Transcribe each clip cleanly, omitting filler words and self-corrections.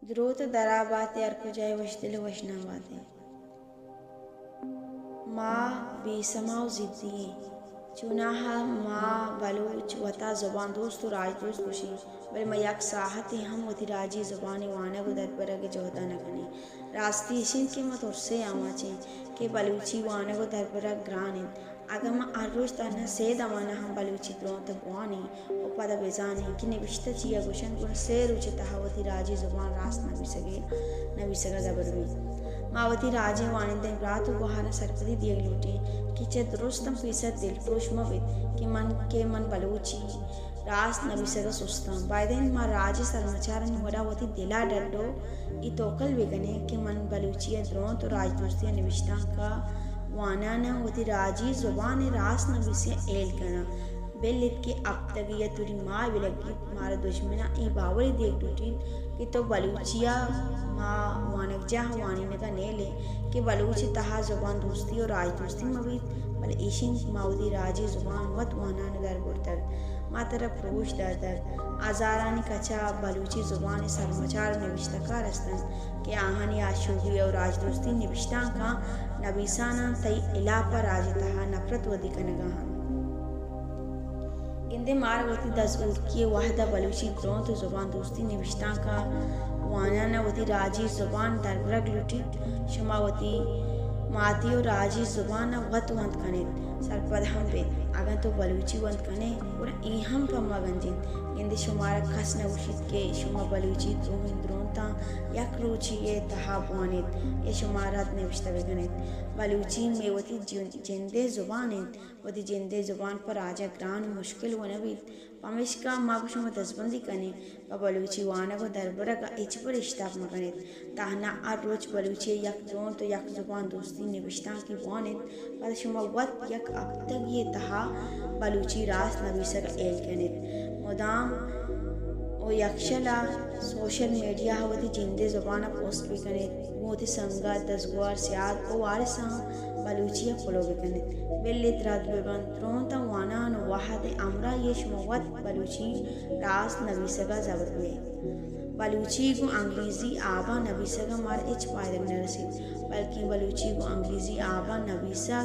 ध्रुत दरा बातें अर्को जाए वश दिल वशना बातें माँ बेसमाओ जिद्दी चुनाहा माँ बलूच वता ज़ुबान दोस्त राज दोस्त खुशी बल मयाक साहत हम वती राजी ज़ुबान वाना गुदर पर के जोहता न कने रास्ती इशिन के मत उससे आमाचे के बलूची वाना गुदर पर ग्रानिन अगम आरोज तना से दमाना हम बलूची द्रों तबवानी उपादा बेजानी कि निविष्ट चिया गुशन गुण से रुचि तहावती राजी ज़ुबान रास नबी सगा जबरवी मावती राजे वानिंदे रात गुहाना सरपदी दिए लूटी कि चे दुरुस्तम फीसद दिल पुरुष मविद कि मन बलूची रास नबी सगा सुस्तम बायदेन मा राजे सरमचारन वड़ा वती दिला डड्डो ई तोकल बेगने कि मन बलूची द्रों तो राज दोस्ती निविष्टा का वाना न वती राजी ज़ुबान रास नबी से एल करना बेलित के अब तक ये तुरी माँ विलगी मारा दुश्मना ई बावरी देख टूटीन कि तो बलूचिया माँ वानक जा वानी ने का नेले कि बलूची तहा ज़ुबान दोस्ती और राज दोस्ती मवीद बल इशिन माउदी राजी ज़ुबान वत वाना नगर बुरतर माँ तरफ रोश दर दर आज़ारानी कचा बलूची ज़ुबान सरमचार निविष्टा का रस्तन कि आहानी आशोगी और राज दोस्ती निविष्टा का नबीसाना तई इला पर राज तहा नफरत वदी का नगाहन इंदे मार वती दस उर्की वाहदा बलूची द्रों तो ज़ुबान दोस्ती निविष्टा का वाना न वती राजी ज़ुबान दरबरग लुटी शुमावती माती और राजी ज़ुबान वत वंत कने सरपद हम बे अगर तो बलूची वंत कने और ई हम पम्मा गंजिन इंदे शुमार खस न उशित के शुमा बलूची द्रों ता यक रुचि ये तहा वानित ये शुमारात निविष्टा बेगनित बलूची में वती जिंदे ज़ुबानित वती जिंदे ज़ुबान पर आजा ग्रान मुश्किल वनवीत पमिश का माकुशुम दसबंदी कने बलूची वाना को दरबरा का इच पर इश्ताक मकनित ताहना आर रोज बलूची यक द्रों तो यक ज़ुबान दोस्ती निविष्टा की वानित पर शुमा वत यक अब तक ये तहा बलूची रास नबीसा का एल कनित मुदाम ओ यक्षला सोशल मीडिया हवती जिंदे ज़ुबाना पोस्ट भी कनित मोती संगा दसगुआर सियाद ओ वारसा बलूचिया फॉलो भी कनित बिल्लित रात बेबन त्रों ता वाना न वाहद अमरा ये शुमवत बलूची रास नबीसा का जबर हुए बलूची को अंग्रेज़ी आबा नबीसा का मार इच पायदक न रसीद बल्कि बलूची को अंग्रेज़ी आबा नबीसा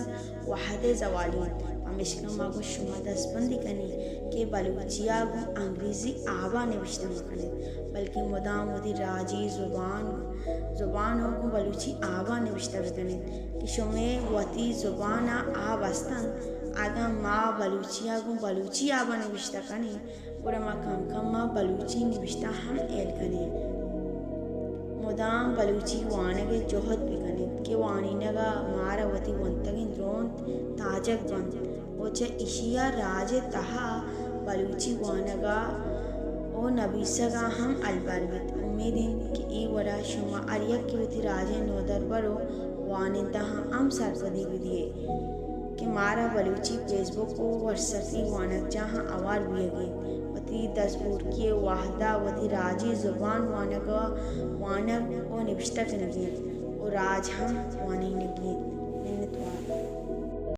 वाहद जवाली पमिशका माँ को शुमा दसबंदी कनी के बलूचिया को अंग्रेज़ी आबा निविष्टा मकने बल्कि मुदाम वती राजी ज़ुबान हो को बलूची आबा निविष्टा बकने कि शुमे वती ज़ुबाना आबस्तन आगा माँ बलूचिया को बलूची आबा निविष्टा कने और माँ कम माँ बलूची निविष्टा हम एल कने मुदाम बलूची वाने के जोहत भी कने कि वानी नगा मारा वती वंतगिन रोंत ताजक बंद ओचे इशिया राजे तहा बलूची वानगा ओ नबीसगा हम अलबरबित उम्मीदिन कि ई वड़ा शुमा अरिया की वती राजे नोदर बरो वानिन तहा हम सरपदी विदिए कि मारा बलूची फेसबुक को व्हाट्सएपी वानक जहाँ आवार बियगे वती दसबूर की वाहदा वती राजी ज़ुबान वानगा वानक ओ निविष्टा कनगी और राज हम वानी नगी मिन्नतवार